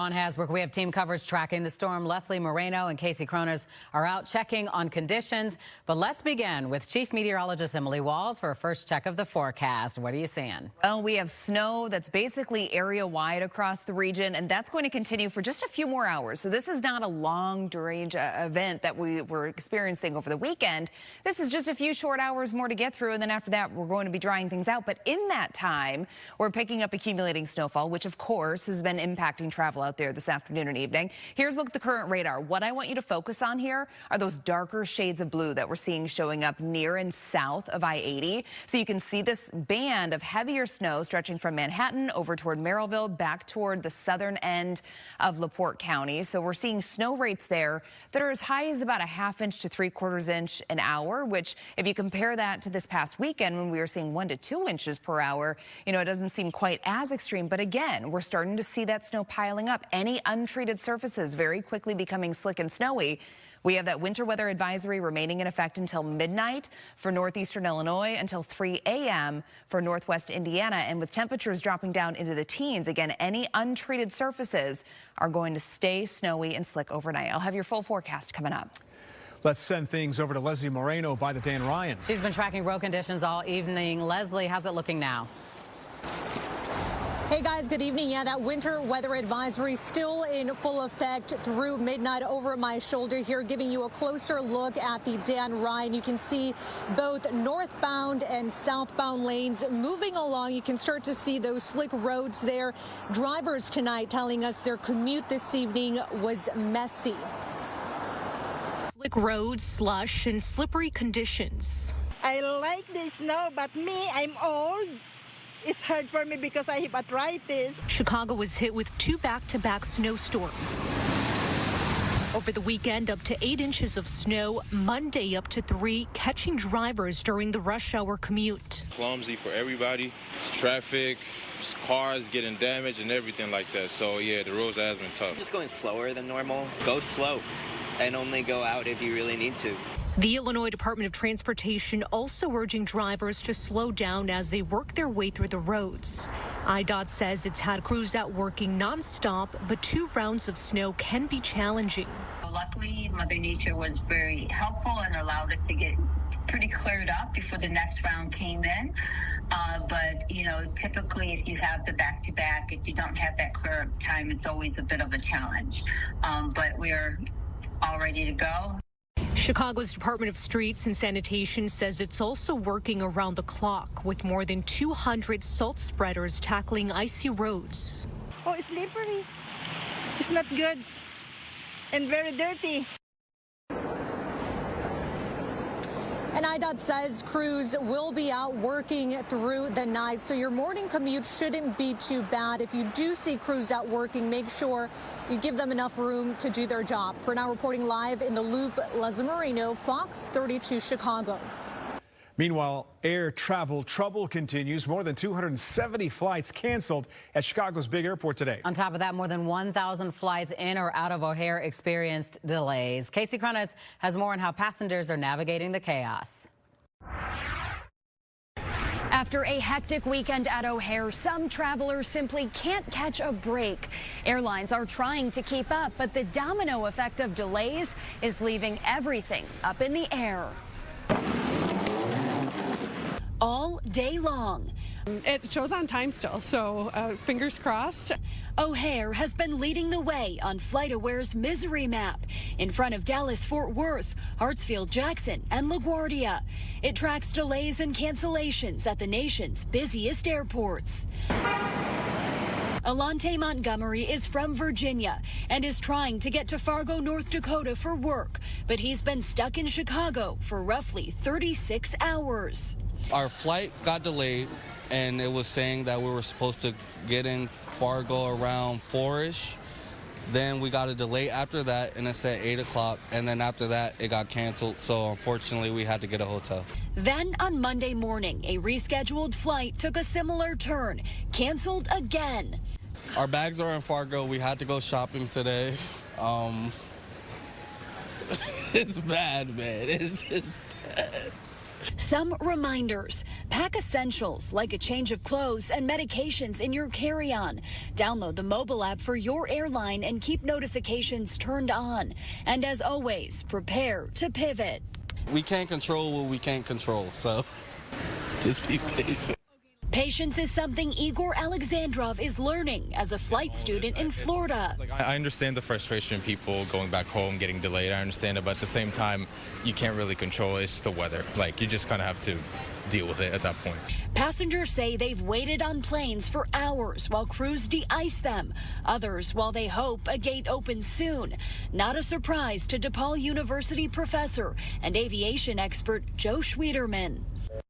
On Hasbrook, we have team coverage tracking the storm. Leslie Moreno and Casey Croners are out checking on conditions. But let's begin with Chief Meteorologist Emily Walls for a first check of the forecast. What are you seeing? Well, we have snow that's basically area-wide across the region, and that's going to continue for just a few more hours. So this is not a long-range event that we were experiencing over the weekend. This is just a few short hours more to get through, and then after that, we're going to be drying things out. But in that time, we're picking up accumulating snowfall, which, of course, has been impacting travel out there this afternoon and evening. Here's a look at the current radar. What I want you to focus on here are those darker shades of blue that we're seeing showing up near and south of I-80. So you can see this band of heavier snow stretching from Manhattan over toward Merrillville back toward the southern end of LaPorte County. So we're seeing snow rates there that are as high as about a ½ inch to 3/4 inch an hour, which if you compare that to this past weekend when we were seeing 1 to 2 inches per hour, you know, it doesn't seem quite as extreme. But again, we're starting to see that snow piling up. Any untreated surfaces very quickly becoming slick and snowy. We have that winter weather advisory remaining in effect until midnight for northeastern Illinois, until 3 a.m. for northwest Indiana. And with temperatures dropping down into the teens, again, any untreated surfaces are going to stay snowy and slick overnight. I'll have your full forecast coming up. Let's send things over to Leslie Moreno by the Dan Ryan. She's been tracking road conditions all evening. Leslie, how's it looking now? Hey guys, good evening. Yeah, that winter weather advisory still in full effect through midnight. Over my shoulder here, giving you a closer look at the Dan Ryan. You can see both northbound and southbound lanes moving along. You can start to see those slick roads there. Drivers tonight telling us their commute this evening was messy. Slick roads, slush, and slippery conditions. I like the snow, but me, I'm old. It's hard for me because I have arthritis. Chicago was hit with 2 back-to-back snowstorms. Over the weekend, up to 8 inches of snow, Monday up to 3, catching drivers during the rush hour commute. Clumsy for everybody. It's traffic, it's cars getting damaged and everything like that. So yeah, the roads has been tough. Just going slower than normal. Go slow and only go out if you really need to. The Illinois Department of Transportation also urging drivers to slow down as they work their way through the roads. IDOT says it's had crews out working nonstop, but 2 rounds of snow can be challenging. Luckily, Mother Nature was very helpful and allowed us to get pretty cleared up before the next round came in. But, you know, typically if you have the back-to-back, if you don't have that clear up time, it's always a bit of a challenge. But we're all ready to go. Chicago's Department of Streets and Sanitation says it's also working around the clock with more than 200 salt spreaders tackling icy roads. Oh, it's slippery. It's not good and very dirty. And IDOT says crews will be out working through the night, so your morning commute shouldn't be too bad. If you do see crews out working, make sure you give them enough room to do their job. For now, reporting live in the Loop, Leslie Moreno, Fox 32 Chicago. Meanwhile, air travel trouble continues. More than 270 flights canceled at Chicago's big airport today. On top of that, more than 1,000 flights in or out of O'Hare experienced delays. Casey Croners has more on how passengers are navigating the chaos. After a hectic weekend at O'Hare, some travelers simply can't catch a break. Airlines are trying to keep up, but the domino effect of delays is leaving everything up in the air. All day long. It shows on time still, so fingers crossed. O'Hare has been leading the way on FlightAware's misery map in front of Dallas-Fort Worth, Hartsfield-Jackson, and LaGuardia. It tracks delays and cancellations at the nation's busiest airports. Alante Montgomery is from Virginia and is trying to get to Fargo, North Dakota for work, but he's been stuck in Chicago for roughly 36 hours. Our flight got delayed, and it was saying that we were supposed to get in Fargo around 4-ish. Then we got a delay after that, and it said 8 o'clock, and then after that, it got canceled, so unfortunately, we had to get a hotel. Then on Monday morning, a rescheduled flight took a similar turn, canceled again. Our bags are in Fargo. We had to go shopping today. It's bad, man. It's just bad. Some reminders. Pack essentials like a change of clothes and medications in your carry-on. Download the mobile app for your airline and keep notifications turned on. And as always, prepare to pivot. We can't control what we can't control, so just be patient. Patience is something Igor Alexandrov is learning as a flight student in Florida. I understand the frustration, people going back home, getting delayed. I understand it, but at the same time, you can't really control it. It's the weather. Like, you just kind of have to deal with it at that point. Passengers say they've waited on planes for hours while crews de-ice them. Others, while they hope a gate opens soon. Not a surprise to DePaul University professor and aviation expert Joe Schwederman.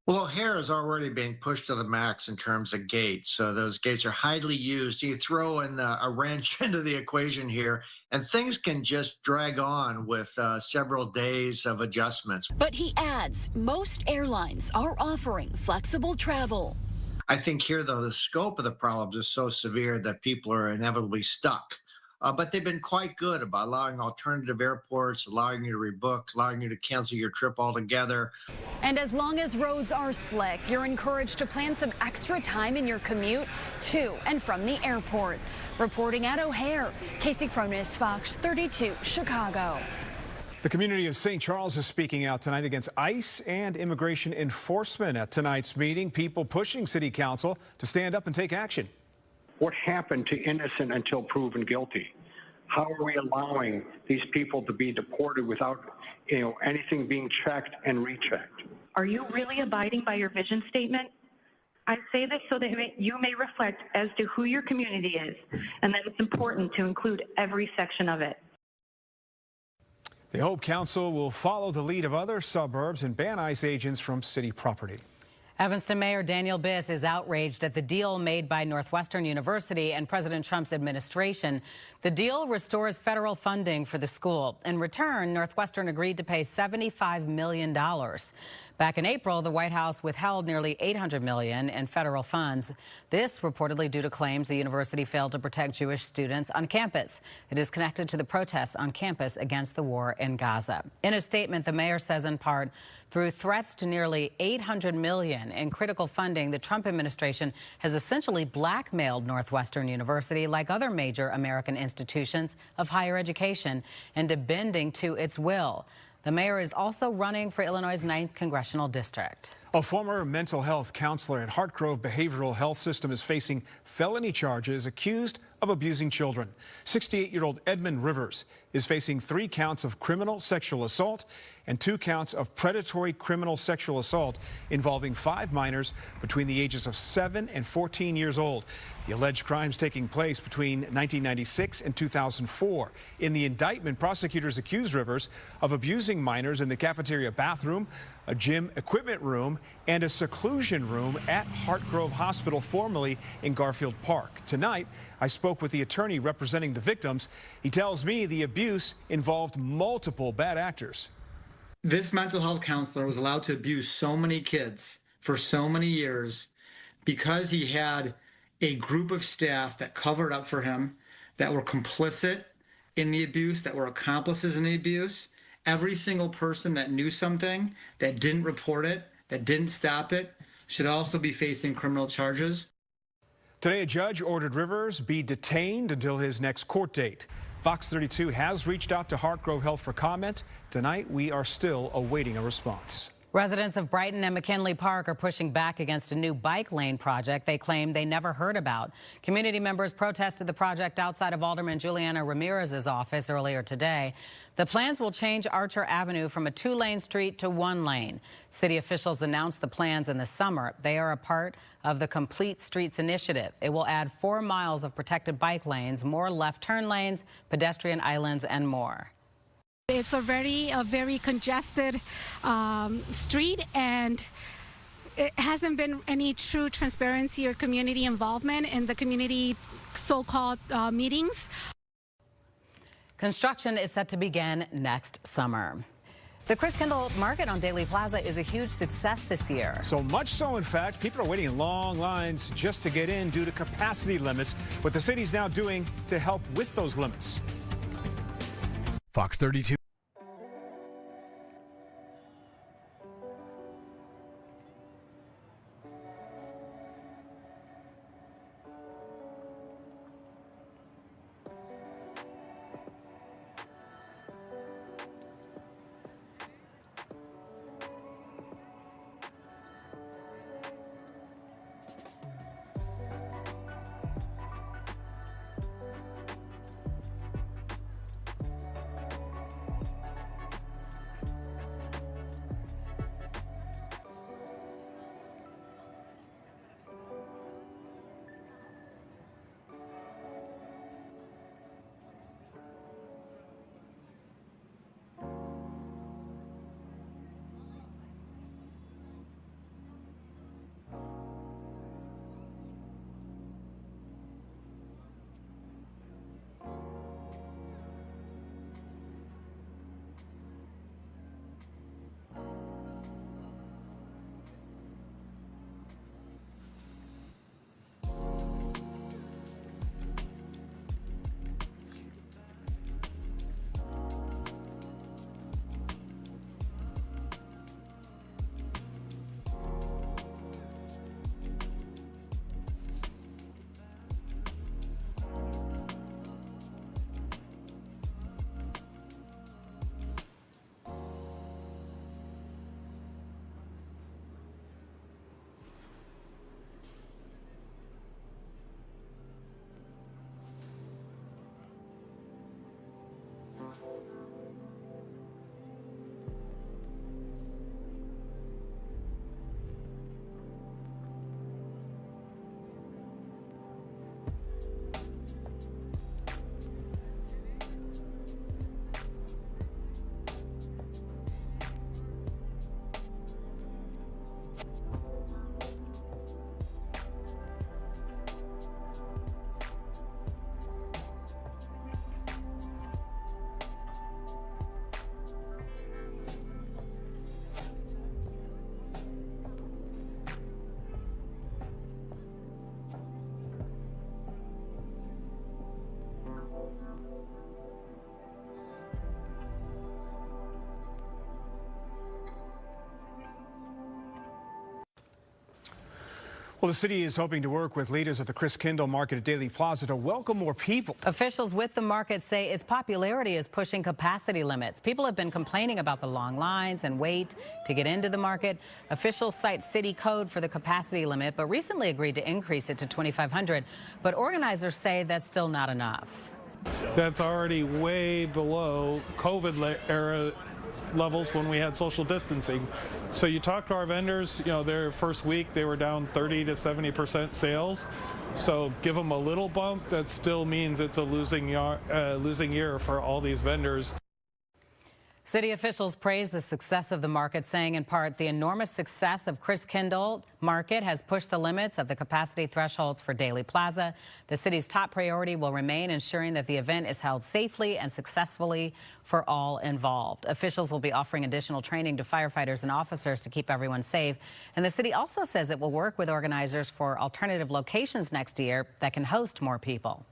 Well, O'Hare is already being pushed to the max in terms of gates. So those gates are highly used. You throw in a wrench into the equation here, and things can just drag on with several days of adjustments. But he adds, most airlines are offering flexible travel. I think here, though, the scope of the problems is so severe that people are inevitably stuck. But they've been quite good about allowing alternative airports, allowing you to rebook, allowing you to cancel your trip altogether. And as long as roads are slick, you're encouraged to plan some extra time in your commute to and from the airport. Reporting at O'Hare, Casey Cronin, Fox 32, Chicago. The community of St. Charles is speaking out tonight against ICE and immigration enforcement. At tonight's meeting, people pushing city council to stand up and take action. What happened to innocent until proven guilty? How are we allowing these people to be deported without, anything being checked and rechecked? Are you really abiding by your vision statement? I say this so that you may reflect as to who your community is, and that it's important to include every section of it. They hope council will follow the lead of other suburbs and ban ICE agents from city property. Evanston Mayor Daniel Biss is outraged at the deal made by Northwestern University and President Trump's administration. The deal restores federal funding for the school. In return, Northwestern agreed to pay $75 million. Back in April, the White House withheld nearly $800 million in federal funds. This reportedly due to claims the university failed to protect Jewish students on campus. It is connected to the protests on campus against the war in Gaza. In a statement, the mayor says in part, through threats to nearly $800 million in critical funding, the Trump administration has essentially blackmailed Northwestern University, like other major American institutions of higher education, into bending to its will. The mayor is also running for Illinois' 9th congressional district. A former mental health counselor at Hartgrove Behavioral Health System is facing felony charges accused of abusing children. 68-year-old Edmund Rivers is facing 3 counts of criminal sexual assault and 2 counts of predatory criminal sexual assault involving 5 minors between the ages of 7 and 14 years old. The alleged crimes taking place between 1996 and 2004. In the indictment, prosecutors accuse Rivers of abusing minors in the cafeteria bathroom, a gym equipment room, and a seclusion room at Hartgrove Hospital, formerly in Garfield Park. Tonight, I spoke with the attorney representing the victims. He tells me the abuse involved multiple bad actors. This mental health counselor was allowed to abuse so many kids for so many years because he had a group of staff that covered up for him, that were complicit in the abuse, that were accomplices in the abuse. Every single person that knew something, that didn't report it, that didn't stop it, should also be facing criminal charges. Today, a judge ordered Rivers be detained until his next court date. Fox 32 has reached out to Hartgrove Health for comment. Tonight, we are still awaiting a response. Residents of Brighton and McKinley Park are pushing back against a new bike lane project they claim they never heard about. Community members protested the project outside of Alderman Juliana Ramirez's office earlier today. The plans will change Archer Avenue from a 2-lane street to 1 lane. City officials announced the plans in the summer. They are a part of the Complete Streets initiative. It will add 4 miles of protected bike lanes, more left turn lanes, pedestrian islands, and more. It's a very congested street, and it hasn't been any true transparency or community involvement in the community so-called meetings. Construction is set to begin next summer. The Chris Kendall Market on Daly Plaza is a huge success this year. So much so, in fact, people are waiting in long lines just to get in due to capacity limits. What the city's now doing to help with those limits. Fox 32. Well, the city is hoping to work with leaders of the Chris Kindle Market at Daly Plaza to welcome more people. Officials with the market say its popularity is pushing capacity limits. People have been complaining about the long lines and wait to get into the market. Officials cite city code for the capacity limit, but recently agreed to increase it to 2,500. But organizers say that's still not enough. That's already way below COVID era levels when we had social distancing. So you talk to our vendors, their first week they were down 30 to 70% sales. So give them a little bump. That still means it's a losing year for all these vendors. City officials praise the success of the market, saying in part the enormous success of Chris Kindle Market has pushed the limits of the capacity thresholds for Daly Plaza. The city's top priority will remain ensuring that the event is held safely and successfully for all involved. Officials will be offering additional training to firefighters and officers to keep everyone safe. And the city also says it will work with organizers for alternative locations next year that can host more people.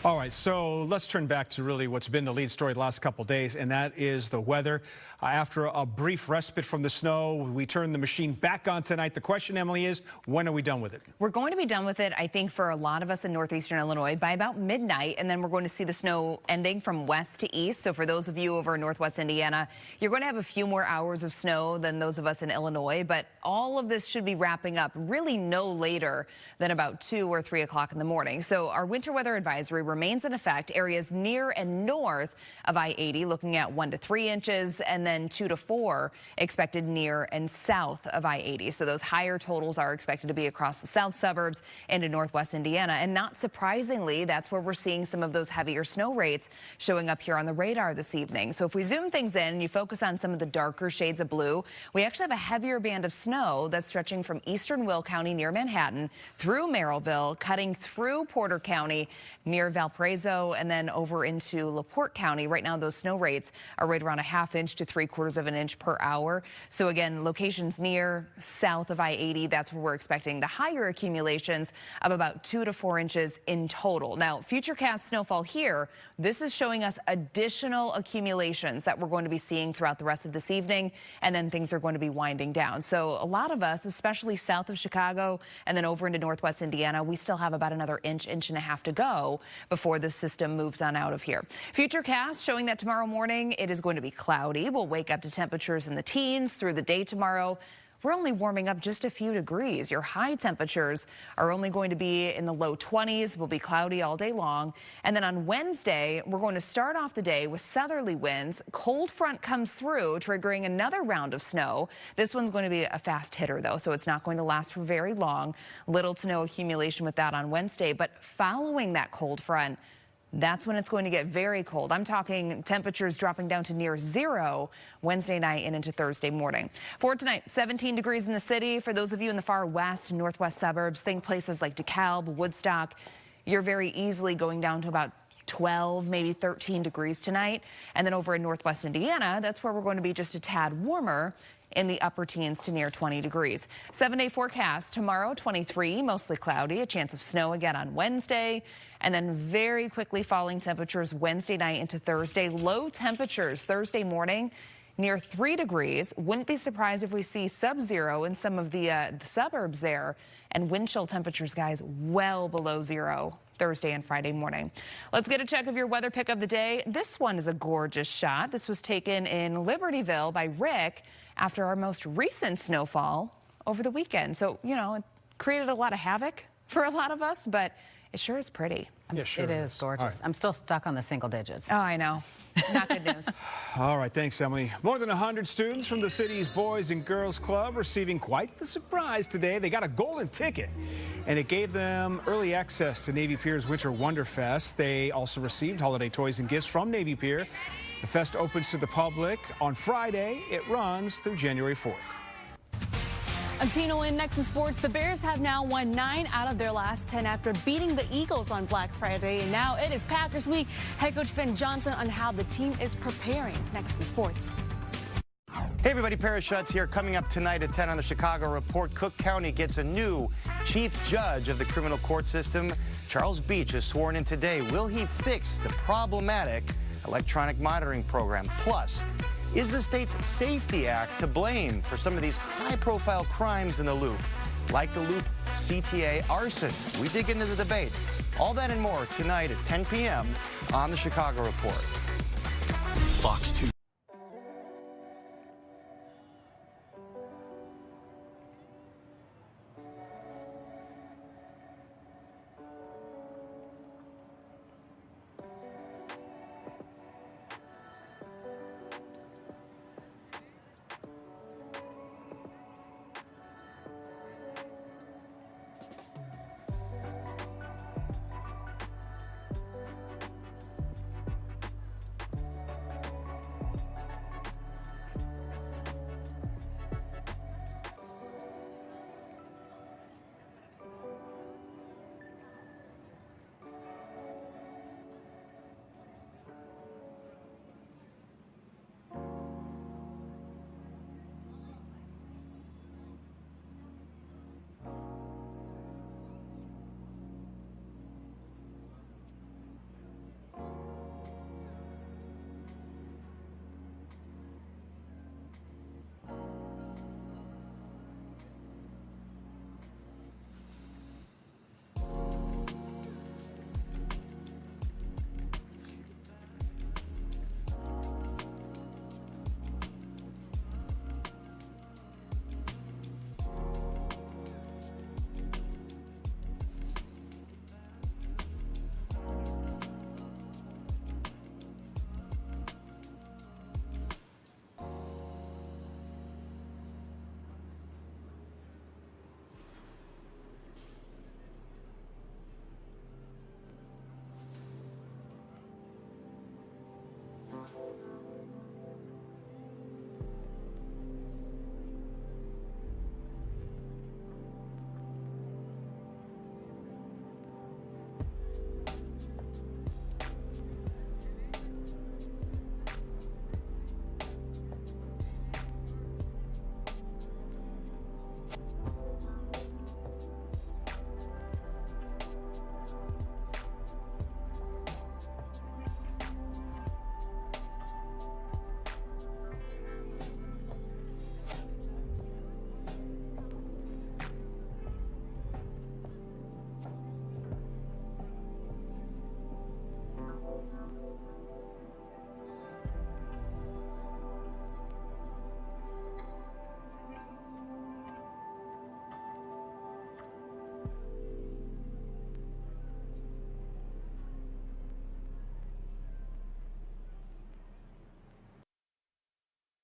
All right, so let's turn back to really what's been the lead story the last couple of days, and that is the weather. After a brief respite from the snow, we turn the machine back on tonight. The question, Emily, is when are we done with it? We're going to be done with it, I think, for a lot of us in northeastern Illinois by about midnight, and then we're going to see the snow ending from west to east. So for those of you over in northwest Indiana, you're going to have a few more hours of snow than those of us in Illinois, but all of this should be wrapping up really no later than about 2 or 3 o'clock in the morning. So our winter weather advisory remains in effect. Areas near and north of I-80 looking at 1 to 3 inches, and then 2 to 4 expected near and south of I-80. So those higher totals are expected to be across the south suburbs and in northwest Indiana. And not surprisingly, that's where we're seeing some of those heavier snow rates showing up here on the radar this evening. So if we zoom things in and you focus on some of the darker shades of blue, we actually have a heavier band of snow that's stretching from eastern Will County near Manhattan through Merrillville, cutting through Porter County near Valparaiso, and then over into LaPorte County. Right now, those snow rates are right around a ½ inch to 3/4 of an inch per hour. So again, locations near south of I-80, that's where we're expecting the higher accumulations of about 2 to 4 inches in total. Now, futurecast snowfall here, this is showing us additional accumulations that we're going to be seeing throughout the rest of this evening, and then things are going to be winding down. So a lot of us, especially south of Chicago and then over into northwest Indiana, we still have about another inch and a half to go before the system moves on out of here. Futurecast showing that tomorrow morning it is going to be cloudy. We'll wake up to temperatures in the teens through the day tomorrow. We're only warming up just a few degrees. Your high temperatures are only going to be in the low 20s. Will be cloudy all day long. And then on Wednesday, we're going to start off the day with southerly winds. Cold front comes through, triggering another round of snow. This one's going to be a fast hitter, though, so it's not going to last for very long. Little to no accumulation with that on Wednesday. But following that cold front, that's when it's going to get very cold. I'm talking temperatures dropping down to near 0 Wednesday night and into Thursday morning. For tonight, 17 degrees in the city. For those of you in the far west and northwest suburbs, think places like DeKalb, Woodstock, you're very easily going down to about 12, maybe 13 degrees tonight. And then over in northwest Indiana, that's where we're going to be just a tad warmer in the upper teens to near 20 degrees. 7-day forecast tomorrow, 23, mostly cloudy, a chance of snow again on Wednesday, and then very quickly falling temperatures Wednesday night into Thursday. Low temperatures Thursday morning near 3 degrees. Wouldn't be surprised if we see sub-zero in some of the suburbs there, and wind chill temperatures, guys, well below 0 Thursday and Friday morning. Let's get a check of your weather pick of the day. This one is a gorgeous shot. This was taken in Libertyville by Rick after our most recent snowfall over the weekend. So, it created a lot of havoc for a lot of us, but it sure is pretty. It is gorgeous. Right. I'm still stuck on the single digits. Oh, I know. Not good news. All right, thanks, Emily. More than 100 students from the city's Boys and Girls Club receiving quite the surprise today. They got a golden ticket, and it gave them early access to Navy Pier's Winter Wonderfest. They also received holiday toys and gifts from Navy Pier. The fest opens to the public on Friday. It runs through January 4th. I'm Tino in next in sports. The Bears have now won 9 out of their last 10 after beating the Eagles on Black Friday. And now it is Packers week. Head coach Ben Johnson on how the team is preparing. Next in sports. Hey everybody, Paris Schutz here. Coming up tonight at 10 on the Chicago Report, Cook County gets a new chief judge of the criminal court system. Charles Beach is sworn in today. Will he fix the problematic electronic monitoring program? Plus, is the state's Safety Act to blame for some of these high-profile crimes in the loop? like the Loop CTA arson. We dig into the debate. All that and more tonight at 10 p.m. on the Chicago Report. Fox 2.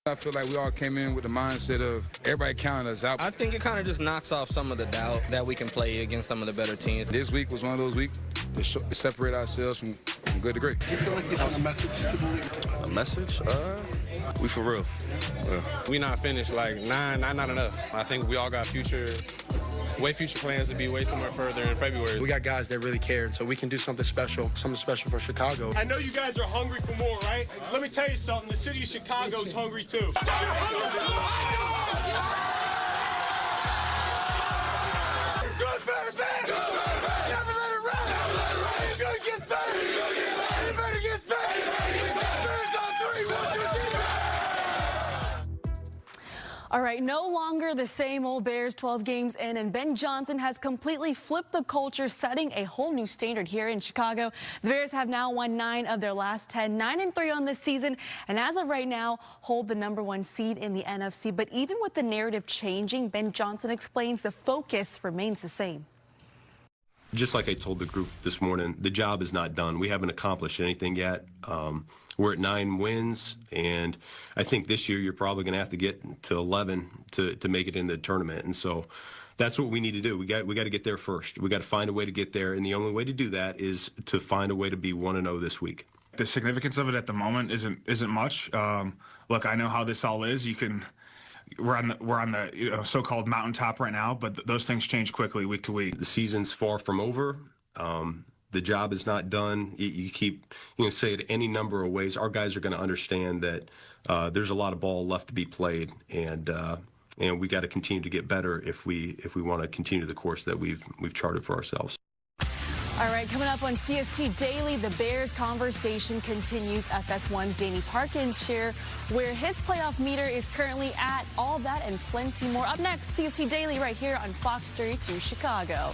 I feel like we all came in with the mindset of everybody counting us out. I think it kind of just knocks off some of the doubt that we can play against some of the better teams. This week was one of those weeks to separate ourselves from good to great. You feel like you have a message to the league? A message? We for real. We not finished. Like, not enough. I think we all got future plans to be way somewhere further in February. We got guys that really care, and so we can do something special for Chicago. I know you guys are hungry for more, right? Let me tell you something. The city of Chicago is hungry too. Good, better, bad. Never let it rest. Good gets better. Anybody gets better. Bears on 3. 1, 2, 3. All right, no longer the same old Bears 12 games in, and Ben Johnson has completely flipped the culture, setting a whole new standard here in Chicago. The Bears have now won 9 of their last 10, 9-3 on this season, and as of right now, hold the #1 seed in the NFC. But even with the narrative changing, Ben Johnson explains the focus remains the same. Just like I told the group this morning, the job is not done. We haven't accomplished anything yet. We're at 9 wins, and I think this year you're probably going to have to get to 11 to make it in the tournament. And so that's what we need to do. We got to get there first. We got to find a way to get there, and the only way to do that is to find a way to be 1-0 this week. The significance of it at the moment isn't much. Look, I know how this all is. We're on the so-called mountaintop right now, but those things change quickly week to week. The season's far from over. The job is not done. You can say it any number of ways. Our guys are going to understand that there's a lot of ball left to be played, and we got to continue to get better if we want to continue the course that we've charted for ourselves. All right, coming up on CST Daily, the Bears conversation continues. FS1's Danny Parkins share where his playoff meter is currently at. All that and plenty more. Up next, CST Daily right here on Fox 32 Chicago.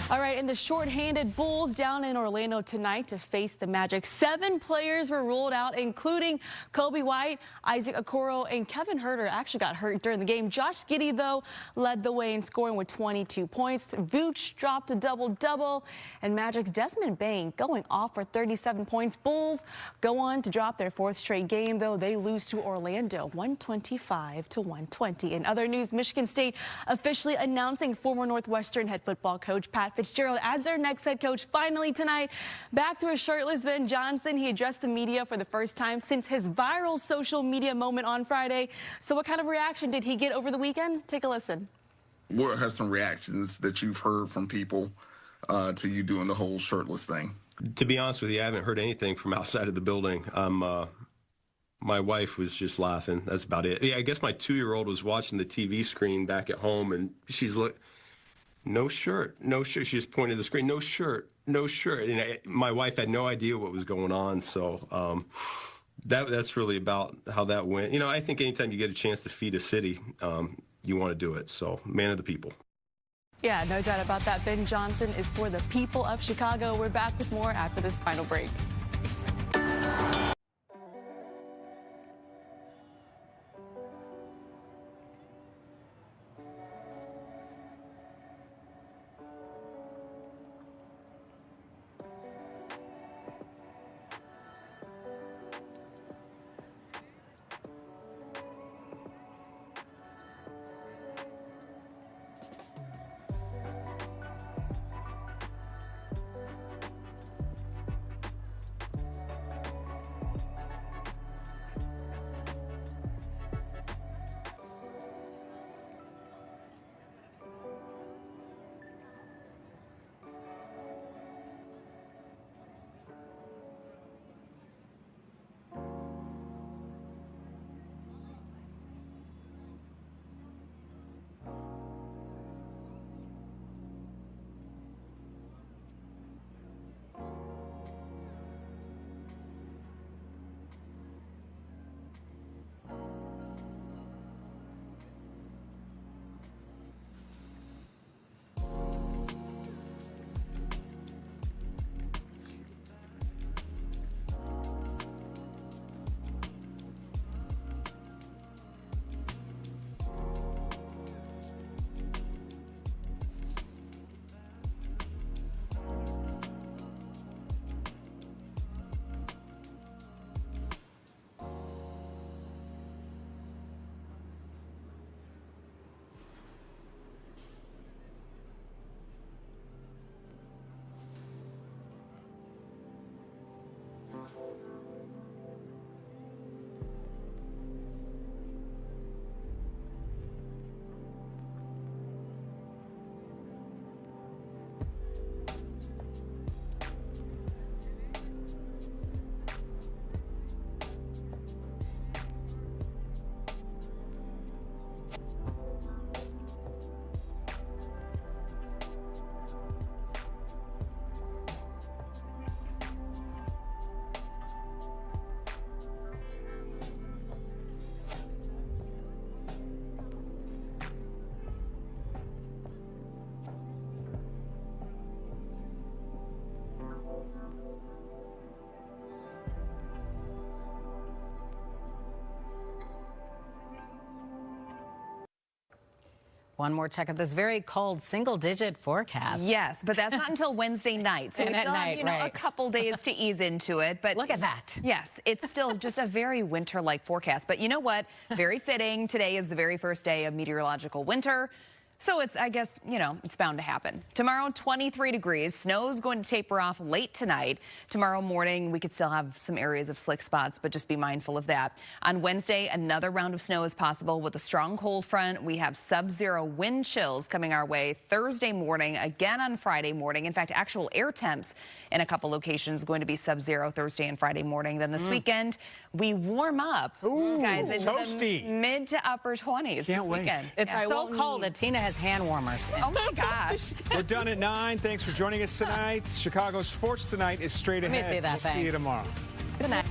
All right, and the shorthanded Bulls down in Orlando tonight to face the Magic. 7 players were ruled out, including Kobe White, Isaac Okoro, and Kevin Huerter actually got hurt during the game. Josh Giddey, though, led the way in scoring with 22 points. Vooch dropped a double-double, and Magic's Desmond Bain going off for 37 points. Bulls go on to drop their 4th straight game, though. They lose to Orlando 125-120. In other news, Michigan State officially announcing former Northwestern head football coach Pat Fitzgerald as their next head coach. Finally tonight, back to a shirtless Ben Johnson. He addressed the media for the first time since his viral social media moment on Friday. So what kind of reaction did he get over the weekend? Take a listen. What are some reactions that you've heard from people to you doing the whole shirtless thing? To be honest with you, I haven't heard anything from outside of the building. My wife was just laughing. That's about it. Yeah, I guess my 2-year-old was watching the TV screen back at home, and she's like, no shirt, no shirt. She just pointed to the screen, no shirt, no shirt. And my wife had no idea what was going on. So that's really about how that went. You know, I think anytime you get a chance to feed a city, you want to do it. So man of the people. Yeah, no doubt about that. Ben Johnson is for the people of Chicago. We're back with more after this final break. One more check of this very cold single-digit forecast. Yes, but that's not until Wednesday night. So we still have, a couple days to ease into it. But look at that. Yes, it's still just a very winter-like forecast. But you know what? Very fitting. Today is the very first day of meteorological winter. So it's, I guess, it's bound to happen. Tomorrow, 23 degrees. Snow's going to taper off late tonight. Tomorrow morning, we could still have some areas of slick spots, but just be mindful of that. On Wednesday, another round of snow is possible with a strong cold front. We have sub-zero wind chills coming our way Thursday morning, again on Friday morning. In fact, actual air temps in a couple locations going to be sub-zero Thursday and Friday morning. Then this weekend, we warm up, guys, into the mid to upper 20s this weekend. It's so cold that Tina has hand warmers. Oh my gosh. We're done at 9. Thanks for joining us tonight. Chicago Sports Tonight is straight Let me ahead. see that We'll thing. see you tomorrow. Good night.